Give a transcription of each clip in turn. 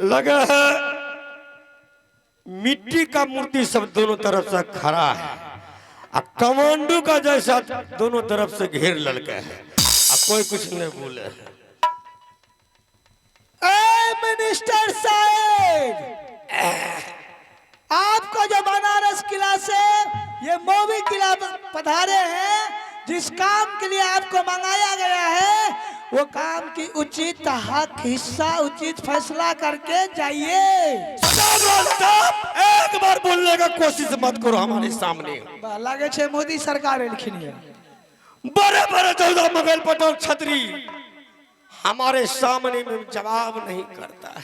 लगा है मिट्टी का मूर्ति सब दोनों तरफ से खड़ा है, कमांडो का जैसा दोनों तरफ से घेर ललका है, कोई कुछ नहीं बोले। मिनिस्टर साहब, आपको जो बनारस किला से ये मोवी किला पधारे हैं, जिस काम के लिए आपको मंगाया गया है वो काम की उचित हक हिस्सा उचित फैसला करके जाइए। एक बार बोलने का कोशिश मत करो हमारे सामने। लगे छे मोदी सरकार लिखनी है। बड़े बड़े 14 मुगल पटल छतरी हमारे सामने में जवाब नहीं करता है।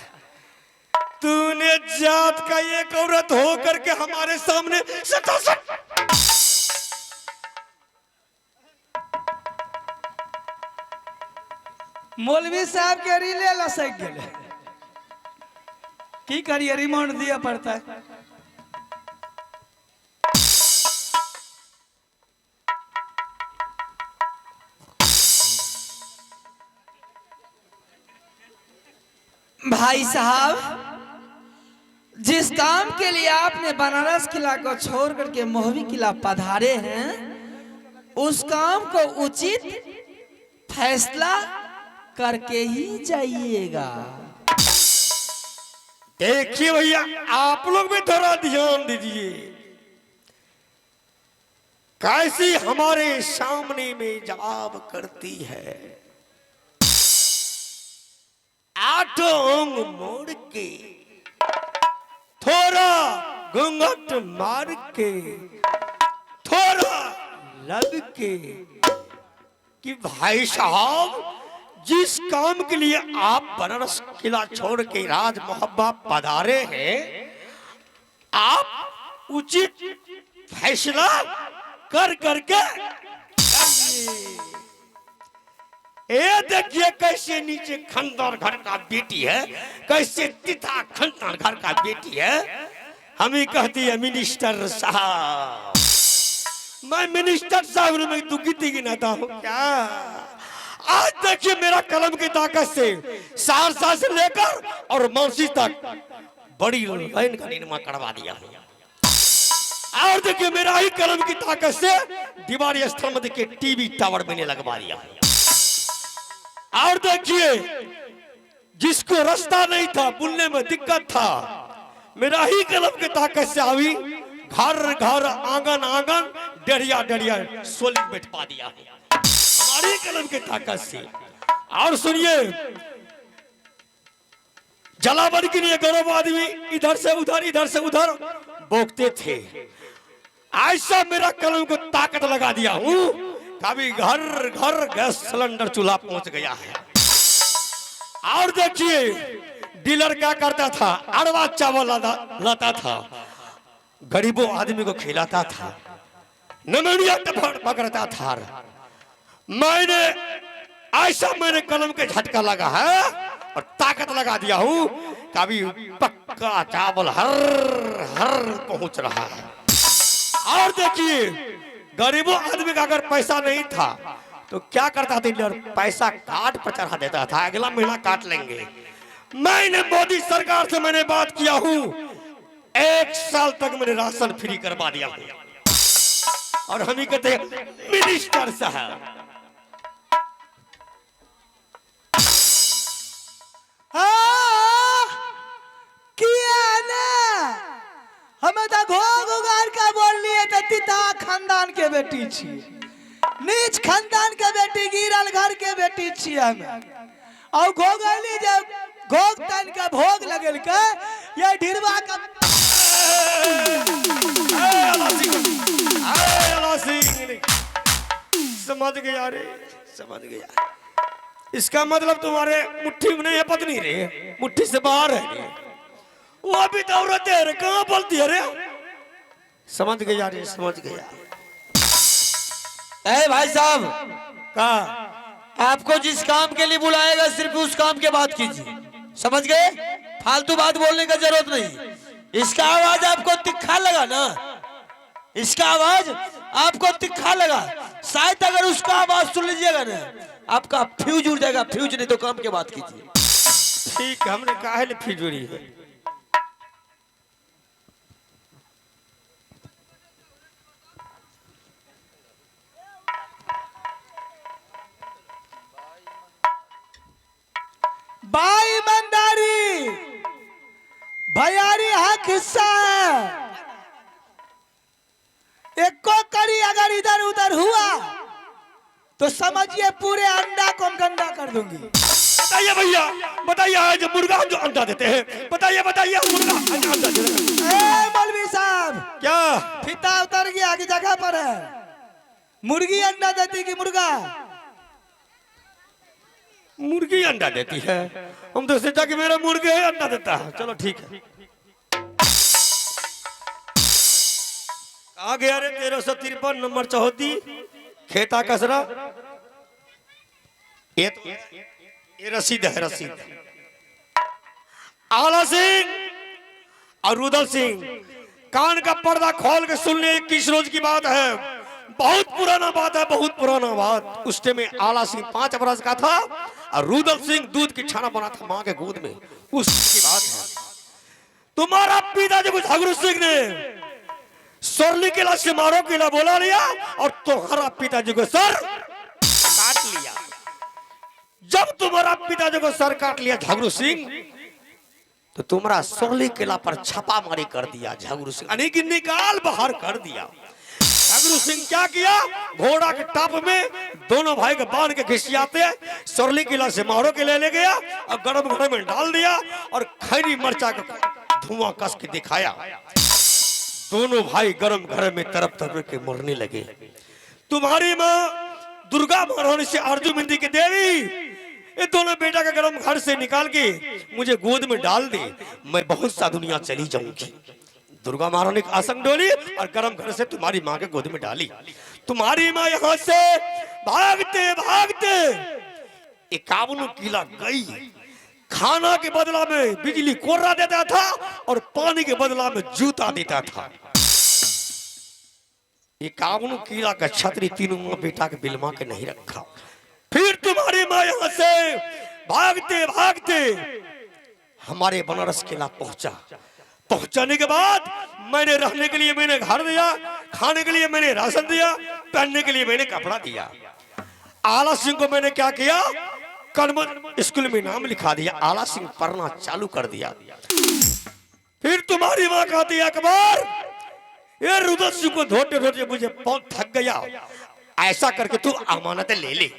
तूने जात का एक औरत हो करके हमारे सामने मौलवी साहब के रिले लसक गए, की करिए, रिमांड दिया पड़ता है। भाई साहब, जिस काम के लिए आपने बनारस किला को छोड़ करके मोहवी किला पधारे हैं, उस काम को उचित फैसला करके ही जाइएगा। देखिए भैया, आप लोग भी थोड़ा ध्यान दीजिए, कैसी हमारे सामने में जवाब करती है। 8 अंग मोड़ के, थोड़ा घूंघट मार के, थोड़ा लग के, कि भाई साहब जिस काम के लिए आप बनारस किला छोड़ के राज मोहब्बा पधारे हैं, आप उचित फैसला कर करके ये देखिए कैसे नीचे खंडर घर का बेटी है, कैसे तिथा खंडर घर का बेटी है। हम ही कहती है मिनिस्टर साहब, मैं मिनिस्टर साहब में तू गीती गिनाता हूँ क्या? आज देखिए मेरा कलम की ताकत से सहरसा से लेकर और मौसी तक बड़ी लाइन का निर्माण करवा दिया। और देखिए मेरा ही कलम की ताकत से दीवारी स्तंभ के टीवी टावर मैंने लगवा दिया। और देखिए जिसको रास्ता नहीं था, बुलने में दिक्कत था, मेरा ही कलम की ताकत से अभी घर घर आंगन आंगन डरिया डरिया सोलिंग बैठवा दिया हमारी कलम की ताकत से। और सुनिए, जलावन के लिए गौरव आदमी इधर से उधर बोकते थे, ऐसा मेरा कलम को ताकत लगा दिया हूं, कभी घर घर गैस सिलेंडर चूल्हा पहुंच गया है। और देखिए डीलर क्या करता था, अड़वा चावल लाता था, गरीबों आदमी को खिलाता था, नमनिया पकड़ता था। मैंने कलम के झटका लगा है और ताकत लगा दिया हूं, कभी पक्का चावल हर हर पहुंच रहा है। और देखिए गरीबों आदमी का अगर पैसा नहीं था तो क्या करता था, पैसा कार्ड पर चढ़ा देता था, अगला महीना काट लेंगे। मैंने मोदी सरकार से मैंने बात किया हूं, 1 साल तक मैंने राशन फ्री करवा दिया हूं। और हम ही कहते हैं मिनिस्टर साहब, किया ना, हमें तो घोग उगार का बोल लिए तो तिता खानदान के बेटी छी, नीच खानदान के बेटी, गिरल घर के बेटी छी हमें। और घोगली जब घोग तन का भोग लगल के ये ढिरवा का समझ गया रे, समझ गया। इसका मतलब तुम्हारे मुट्ठी में नहीं है पत्नी रे, मुट्ठी से बाहर है रे। वो अभी तो औरत है रे, कहाँ बोलती है रे? समझ गया रे, समझ गया। भाई साहब, का आपको जिस काम के लिए बुलाएगा सिर्फ उस काम के बात कीजिए, समझ गए? फालतू बात बोलने का जरूरत नहीं। इसका आवाज आपको तिखा लगा ना, इसका आवाज आपको तिखा लगा, शायद अगर उसका आवाज सुन लीजिएगा ना आपका फ्यूज उड़ जाएगा, फ्यूज नहीं तो काम के बात कीजिए। ठीक है, हमने काहे ले फिजूरी है। भाई ईमानदारी भैयारी हक हिस्सा है। एक को करी अगर इधर उधर हुआ तो समझिए पूरे अंडा को गंदा कर दूंगी। बताइए भैया, बताइए जो मुर्गा जो अंडा देते हैं, बताइए बताइए मुर्गा अंडा देते हैं। मौलवी साहब क्या फीता उतर गया की जगह पर है? मुर्गी अंडा देती कि मुर्गा? मुर्गी अंडा देती है। हम तो सोचा कि मेरा मुर्गे ही अंडा देता है। चलो ठीक है। कहा गया रे 1353 नंबर चौहदी खेता कसरा। ये रसीद है, रसीद। आला सिंह और रुदल सिंह, कान का पर्दा खोल के सुन ले। 21 रोज की बात है, बहुत पुराना बात है, बहुत पुराना बात। उस टाइम में आला सिंह 5 बरस का था और रुदल सिंह दूध की छाना बना था माँ के गोद में। उस की बात है। तुम्हारा पिताजी को झगड़ू सिंह ने सरली किला से मारो किला बोला लिया और तुम्हारा पिताजी को सर काट लिया। जब तुम्हारा पिताजी को सर काट लिया झगड़ू सिंह, तो तुम्हारा सरली किला पर छापा मारी कर दिया झगड़ू सिंह, यानी कि निकाल बाहर कर दिया। झगड़ू सिंह क्या किया, घोड़ा के टाप में दोनों भाई को बांध के घिसियाते सरली किला से मारो के ले गया और गरम घड़े में डाल दिया और खैरी मरचा का धुआं कस के दिखाया। दोनों भाई गरम घड़े में तरफ तरफ के मरने लगे। तुम्हारी माँ दुर्गा महारानी से अर्जुन बिंदी की देवी, ये दोनों बेटा का गरम घर से निकाल के मुझे गोद में डाल दे, मैं बहुत सा दुनिया चली जाऊंगी। दुर्गा महारानी की आसन डोली और गरम घर से तुम्हारी माँ के गोद में डाली। तुम्हारी माँ यहाँ से भागते भागते 51 किला गई। खाना के बदला में बिजली कोर्रा देता था और पानी के बदला में जूता देता था। 51 किला का छतरी तीनों बेटा के बिलमा के नहीं रखा। फिर तुम्हारी माँ यहाँ से भागते भागते हमारे बनारस किला पहुंचा। पहुंचाने के बाद मैंने रहने के लिए मैंने घर दिया, खाने के लिए मैंने राशन दिया, पहनने के लिए मैंने कपड़ा दिया। आला सिंह को मैंने क्या किया, कन्वेंट स्कूल में नाम लिखा दिया। आला सिंह पढ़ना चालू कर दिया। फिर तुम्हारी माँ कहती है अकबर, ये रुदल सिंह को धोते धोते मुझे बहुत थक गया, ऐसा करके तू अमानत ले ले।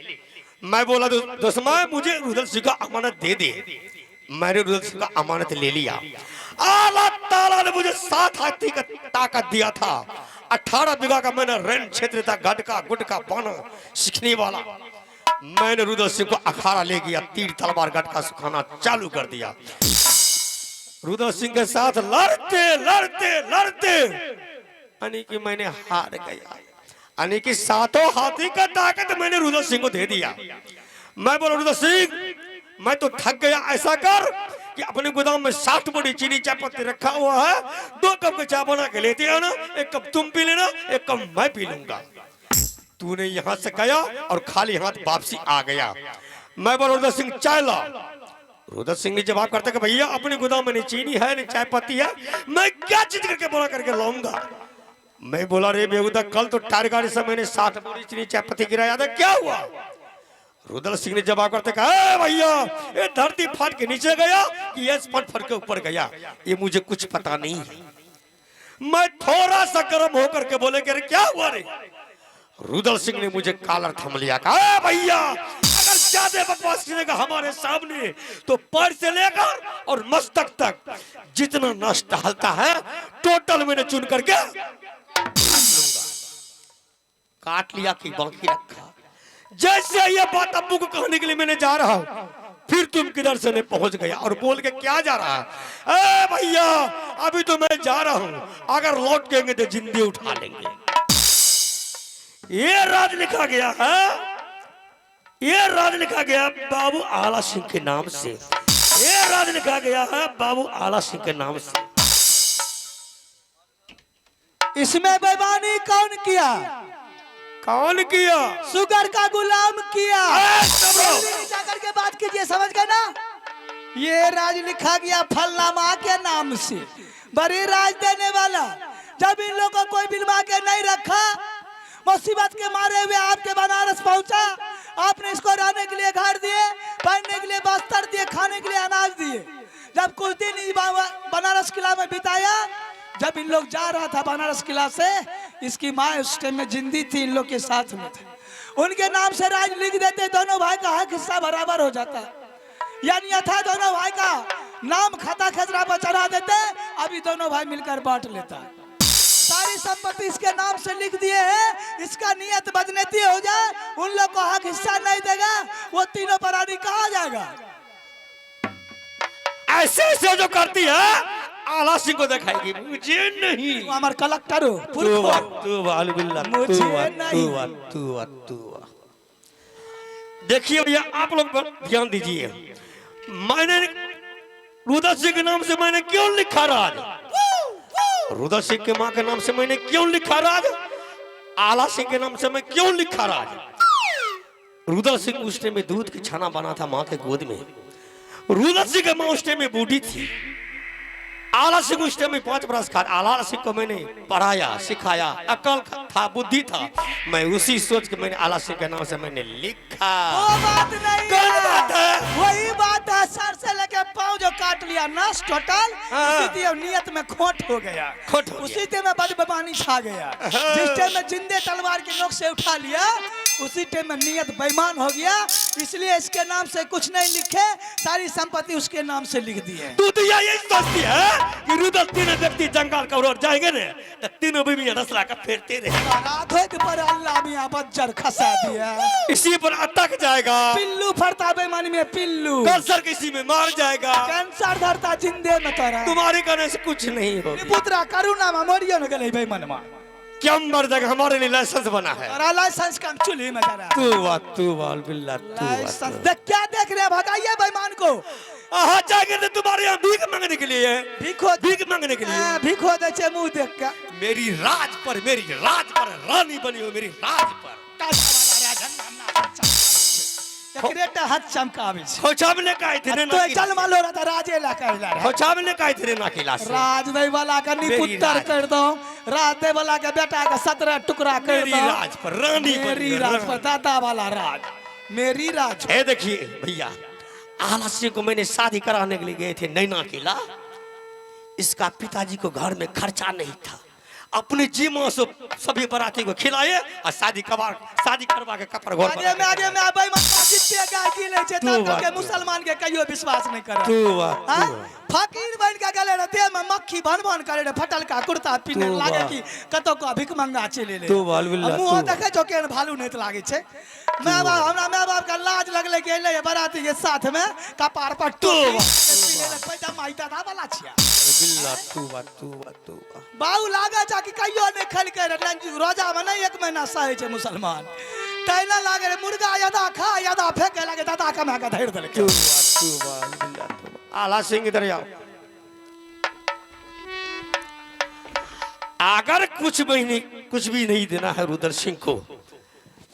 मैं बोला दोस्तमा मुझे रुदल सिंह का अमानत दे दे। मैंने रुदल सिंह का अमानत ले लिया। अल्लाह ताला ने मुझे 7 हाथी का ताकत दिया था। 18 बीघा का मैंने रण क्षेत्र था, गटका गुटका पाना सीखने वाला। मैंने रुदल सिंह को अखाड़ा ले गया, तीर तलवार गटका सुखाना चालू कर दिया। रुदल सिंह के साथ लड़ते लड़ते लड़ते यानी कि मैंने हार गया। यानी कि 7 हाथी का ताकत मैंने रुदल सिंह को दे दिया। मैं बोला रुदल सिंह मैं तो थक गया, ऐसा कर कि अपने गोदाम में 7 बोरी चीनी चाय पत्ती रखा हुआ है, 2 कप का चाय बना के लेते आना, 1 कप तुम पी लेना, 1 कप मैं पी लूंगा। तूने यहाँ से कहा और खाली हाथ वापसी आ गया। मैं बोला रुदल सिंह चाय ला। रुदल सिंह ने जवाब करता कि भैया अपने गोदाम में नहीं चीनी है नहीं चाय पत्ती है, मैं क्या चीज करके बना करके लाऊंगा। मैं बोला रे बेहुदा, कल तो टायर गाड़ी से मैंने 7 बोरी चीनी चाय पत्ती गिराया था, क्या हुआ। रुदल सिंह ने जवाब करते कहा भैया ये धरती फाट के नीचे गया कि ये फट के ऊपर गया, ये मुझे कुछ पता नहीं है। मैं थोड़ा सा गर्म होकर के बोले कि क्या हुआ रे। रुदल सिंह ने मुझे कॉलर थम लिया, कहा भैया अगर ज्यादा बकवास करेगा हमारे सामने तो पैर से लेकर और मस्तक तक जितना नस टहलता है टोटल मैंने चुन करके काट लिया कि बाकी रखा। जैसे ये बात अब्बू को कहने के लिए मैंने जा रहा हूं, फिर तुम किधर से नहीं पहुंच गया और बोल के क्या जा रहा है। भैया अभी तो मैं जा रहा हूं, अगर लौट गएंगे तो जिंदगी उठा लेंगे। ये राज लिखा गया है, ये राज लिखा गया बाबू आला सिंह के नाम से। ये राज लिखा गया है बाबू आला सिंह के नाम से। इसमें बेईमानी कौन किया? कौन किया? शुगर का गुलाम किया। सबरो जाकर के बात कीजिए, समझ गए ना। ये राज लिखा गया फलनामा के नाम से, बड़ी राज देने वाला। जब इन लोगों को कोई बिलवा के नहीं रखा, मुसीबत के मारे हुए आपके बनारस पहुंचा, आपने इसको रहने के लिए घर दिए, पहनने के लिए बस्तर दिए, खाने के लिए अनाज दिए। जब कुछ दिन बनारस किला में बिताया, जब इन लोग जा रहा था बनारस किला से, इसकी माँ उस टाइम में जिंदी थी, इन लोग के साथ में थे। उनके नाम से राज लिख देते, दोनों भाई का हक हिस्सा बराबर हो जाता, यानी यथा दोनों भाई का नाम खाता खजरा पर चढ़ा देते, अभी दोनों भाई मिलकर बांट लेता। सारी संपत्ति इसके नाम से लिख दिए हैं, इसका नियत बदनीति हो जाए, उन लोग को हक हिस्सा नहीं देगा, वो तीनों प्राणी कहा जाएगा। ऐसे ऐसे जो करती है आला सिंह को दिखाएगी, मुझे नहीं। हमारे कलेक्टर हो, देखिए भैया, आप लोग ध्यान दीजिए, मैंने रुद्र सिंह के नाम से मैंने क्यों लिखा राज, रुद्र सिंह के माँ के नाम से मैंने क्यों लिखा राज, आला सिंह के नाम से मैं क्यों लिखा राज। रुद्र सिंह उस टाइम में दूध की छाना बना था माँ के गोद में, रुद्र सिंह की माँ उस टाइम में बूढ़ी थी, आला सिंह उस टाइम में 5 बरस का। आला सिंह को मैंने पढ़ाया, सिखाया, अकल था, बुद्धि था, मैं उसी सोच के मैंने आला सिंह के नाम से मैंने लिखा। वो बात नहीं कौन बात है? वही बात है, सर से लेके पाँव जो काट लिया नस टोटल, उसी टाइम नियत में खोट हो गया, उसी टाइम में बदबेमानी छा गया, जिस टाइम में जिंदे तलवार की नोक से उठा लिया, उसी टाइम में नियत बेईमान हो गया, इसलिए इसके नाम से कुछ नहीं लिखे, सारी संपत्ति उसके नाम से लिख दी है। तू तो यही सोचती है कि रुद्र तीनों व्यक्ति जंगल का ओर जाएंगे ना, तो तीनों बीवी रसला का फेरते रहे, पर अल्लाह मियां बज्जर खसा दिया, इसी पर अटक जाएगा, पिल्लू फरता बेईमानी में पिल्लू, कैंसर किसी में मार जाएगा, कैंसर धरता जिंदे में तोरा, तुम्हारे करने से कुछ नहीं होगा। पुत्रा करुणा में मरियो न गले बेईमान में, क्या मर जाएगा, हमारे लिए लाइसेंस बना है, और लाइसेंस का चूल्हे में जरा तू वाल बिल्ला लाइसेंस देख, क्या देख रहे हैं, भगाइए बेईमान को। हाँ जाएंगे तो तुम्हारे यहाँ भीख मांगने के लिए, भीख मांगने के लिए, भीखो दे मुंह देख के, मेरी राज पर रानी बनी हो, मेरी राज पर हाथ चमकावे खोचावले का इतने तो चल मालो रहता राजे ला कहला खोचावले का इतने ना किला से राज दे वाला का निपुत्र कर दो, राज दे वाला के बेटा का 17 टुकड़ा कर दो, मेरी राज पर रानी, मेरी राज पर दादा वाला राज, मेरी राज है। देखिए भैया, आला सिंह को मैंने शादी कराने के लिए गए थे नैना किला, इसका पिताजी को घर में खर्चा नहीं था, अपने जीमों से सभी बराती को खिलाए और शादी करवा के कपड़ घर आगे में आबे मत जितने गाय की ले छे ता के मुसलमान के कहियो विश्वास नहीं करे, फकीर बन के गले रहते में मक्खी भन करे रे, फटल का कुर्ता पीने लागे कि कतो को भिख मंगा चले ले, मुंह देखे जो के भालू नहीं लागे छे। मैं बाप हमरा मैं बाप का लाज लगले के ले बराती के साथ में कपार पर टोपी पीने पैजामा आइता था वाला छिया बिल्ला तू बाऊ लागे जा कि कहियो नहीं खल के रोजा में नहीं 1 महीना सहे छे मुसलमान, तैना लागे रे मुर्गा यदा खा यदा फेंके लागे दादा कमा के धैर देले। आला सिंह इधर आओ, अगर कुछ भी नहीं देना है रुद्र सिंह को,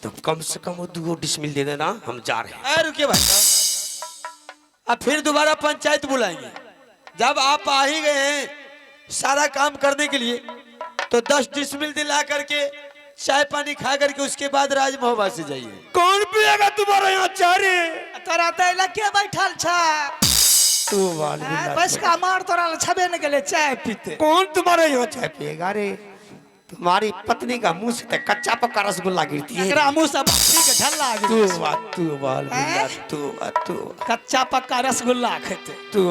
तो कम से कम 2 डिसमिल दे देना, हम जा रहे हैं। रुकिए भाई साहब, अब फिर दोबारा पंचायत बुलाएंगे, जब आप आ ही गए हैं सारा काम करने के लिए, तो 10 डिसमिल दिला करके चाय पानी खा करके उसके बाद राजमहल से जाइए। कौन पिएगा तुम्हारे यहाँ चारे? तोरा तैला के बैठल छा, तू वाल बस का मार तोरा छबे न गेले चाय पीते, कौन तुम्हारे यहाँ चाय पिएगा रे? तुम्हारी पत्नी का मुंह से कच्चा पक्का रसगुल्ला गिरती है, एकरा मुंह से ठीक झल्ला गिरती, तू वाल तू कच्चा पक्का रसगुल्ला खेते, तू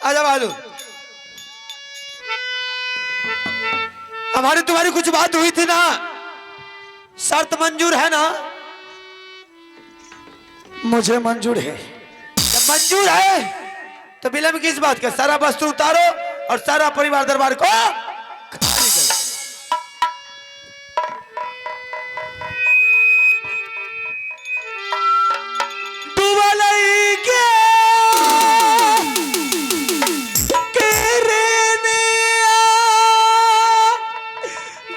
आजा बालू, हमारी तुम्हारी कुछ बात हुई थी ना, शर्त मंजूर है ना? मुझे मंजूर है। जब मंजूर है तो विलंब किस बात का, सारा वस्त्र उतारो और सारा परिवार दरबार को खाली करो।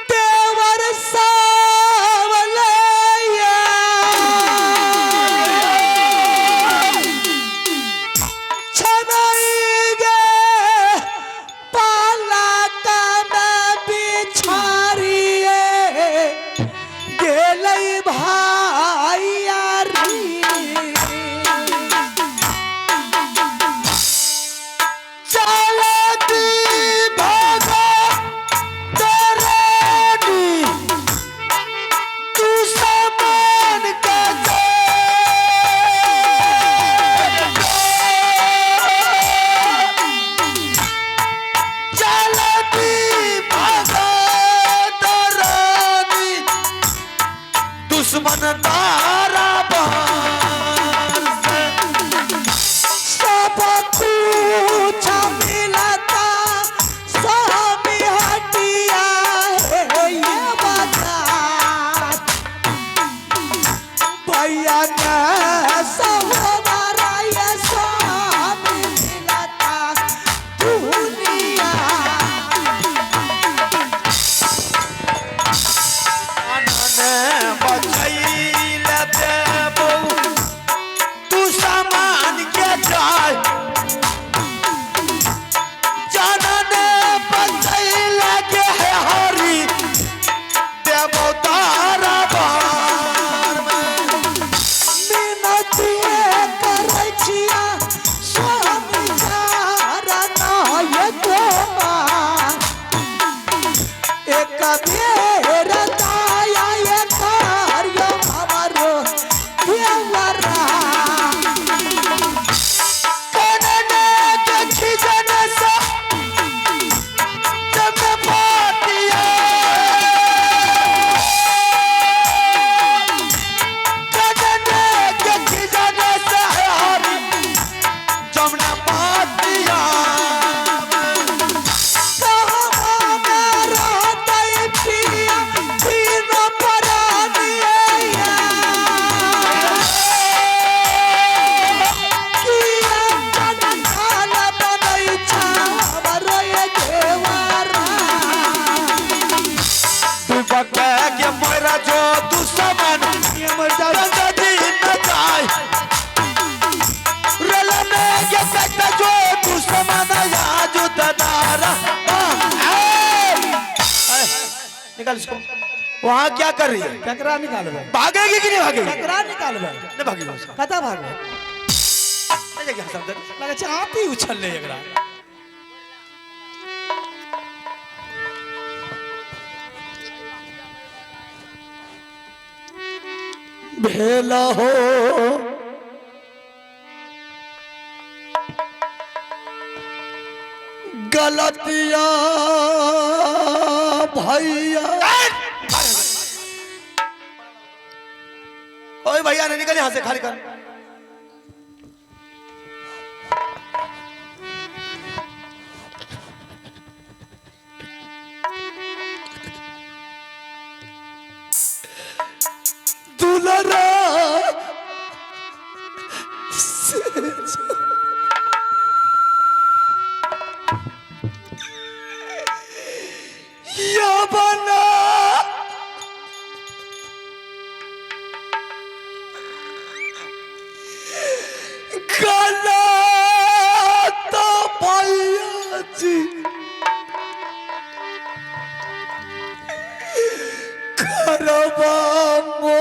देवर सावलैया तेरा दाया ये कार्य हमारो देवरा कनने के खिजन से जब पातिया कनने के खिजन से हरी जमुना पातिया निकाल इसको। वहाँ क्या कर रही है? ककरा निकाल भाई भागेगी कि नहीं भागेगी? ककरा निकाल भाई नहीं भागेगी उसका। कता भाग नहीं जाएगी हाँ समझ। लगे चाहती उछल ले एकरा भेला हो गलतिया भैया ओए भैया ने निकल यहाँ से खाली कर। दुलरा या बना गला तो भैया जी करबा मो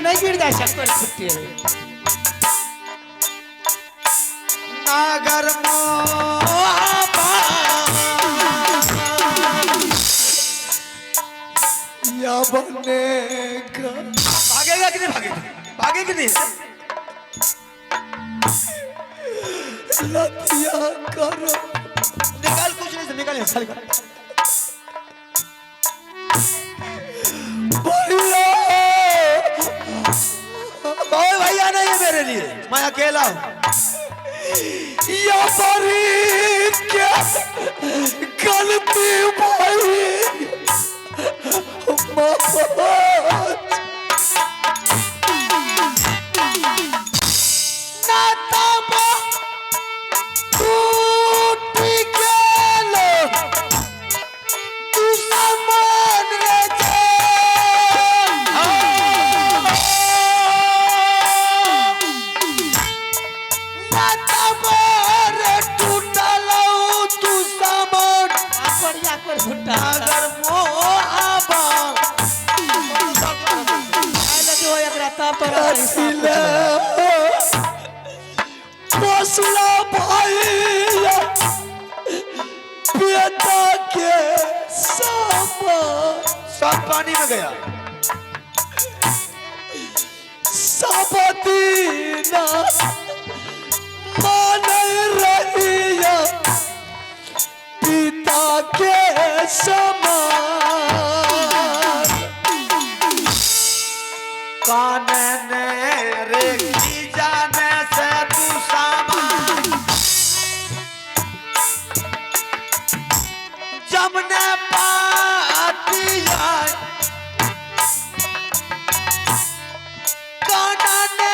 नहीं गिर जाए शक्कर छुट्टी है नागर या बने का भागेगा कि नहीं भागेगा? भागे कि नहीं? लतिया करो निकाल कुछ नहीं से निकाल यहाँ खाली कर। भैया नहीं है मेरे लिए, मैं अकेला हूँ। या बड़ी क्या गलती भाई तोरा ऐसा कथिले मसला भैया बेटा के समान सब पानी में गया सब दीना मान रहिया पिता के समान कानने रे की जाने से तू सामान जमने पाती जाए कानने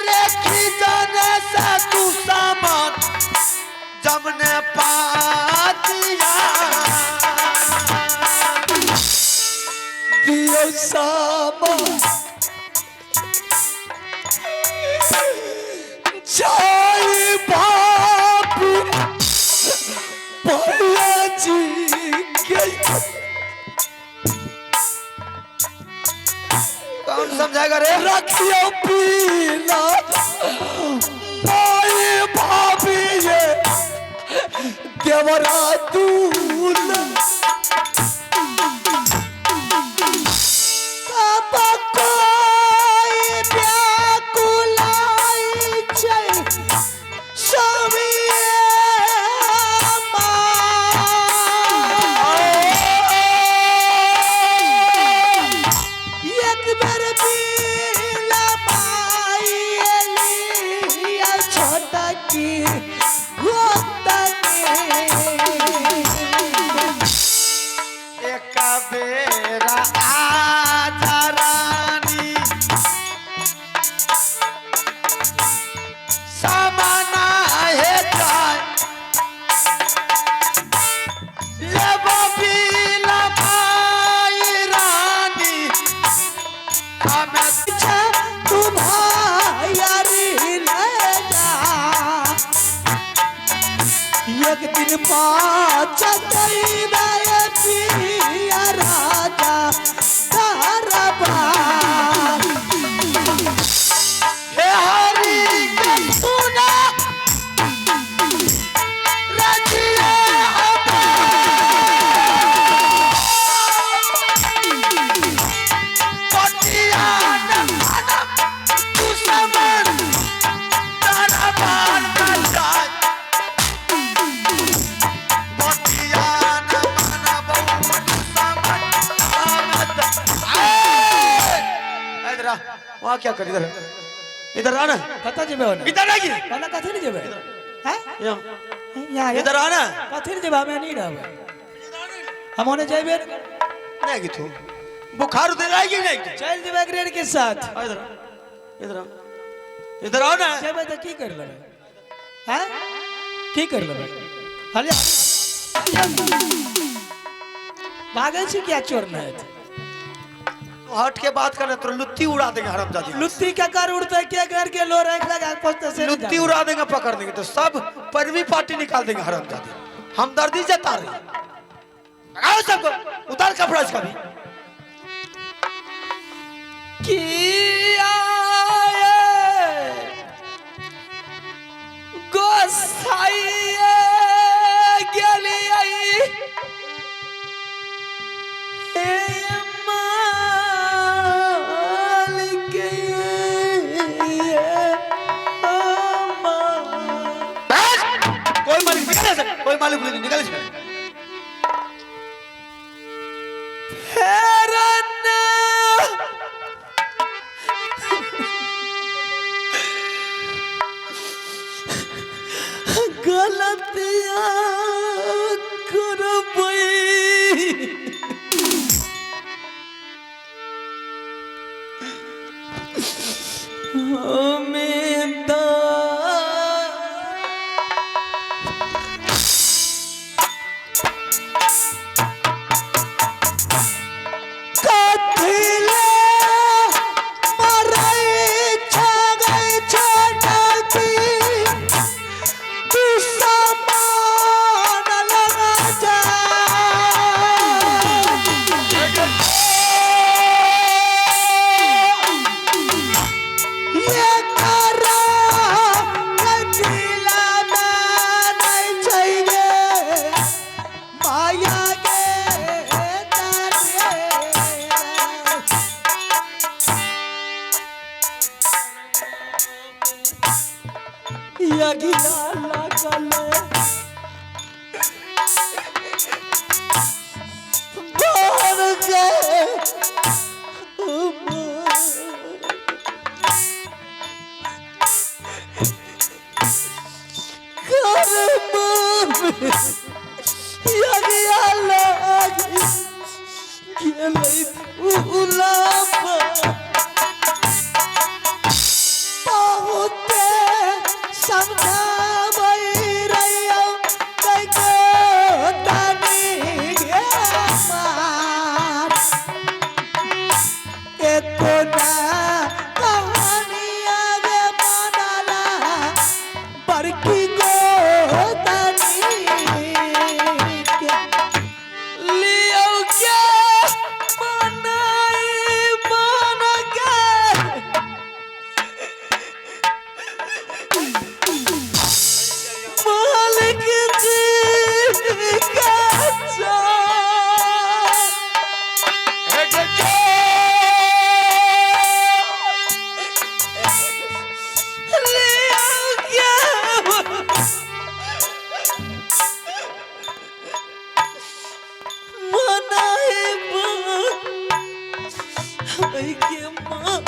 रे की जाने से तू सामान जमने पाती जाए दियो सामान जय बाप भैया जी के कौन समझाएगा रे रखियो पीला माई भाभी ये देवरा दूल एक दिन पाँच पिया राजा हे हरि के सुना रजिया पतिया न माना तू समझ तारा बात का वहाँ क्या कर इधर इधर आना कता जेबे होने इधर आइए वाला कथि नहीं जेबे हैं यहाँ इधर आना कथि नहीं जेबे हमें नहीं रहबे हम होने जाइबे नहीं कि तू बुखार उधर आएगी नहीं चल जेबे ग्रेड के साथ इधर इधर इधर आओ ना जेबे तो की कर लेबे हैं की कर लेबे हले भागे छी क्या चोर नहीं है हट के बात करना तो लुत्ती उड़ा देंगे हरामजादी लुत्ती का कार उड़ता है क्या करके लो रख लगा पहुंचते से लुत्ती उड़ा देंगे पकड़ देंगे तो सब परवी पार्टी निकाल देंगे हरामजादी हमदर्दी जता रही लगाओ सबको उतार कपड़ा इसका भी किया गोसाई गेली कोई मालिक नहीं निकल इसमें गलतियां करबई हमें ये करा कचिला में नहीं चाहिए माया के तारे यगिला लगले बाहर गए बड़की गोदनी के लियो के बनाई बन के मालिक जी का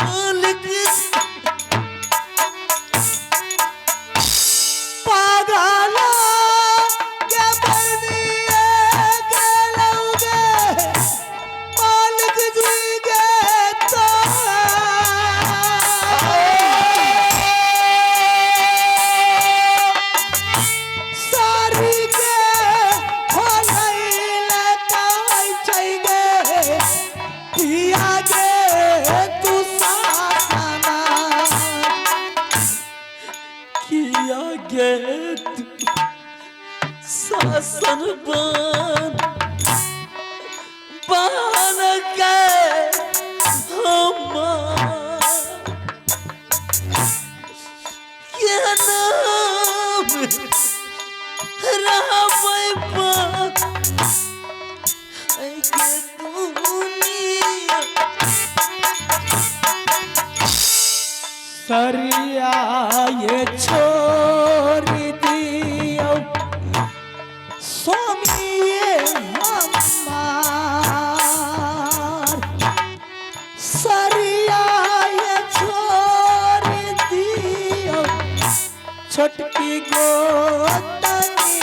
मालिक पागला के बनिए के लौगे मालिक जी के तो सारी के होलैले काई चाहिए पिया गे तू सासना किया गे तू सासन बन के हमार के नाम रहबै के दुनिया सरिया ये छोड़ दियो स्वामी ये हमार सरिया ये छोड़ दियो छोटकी गोतनी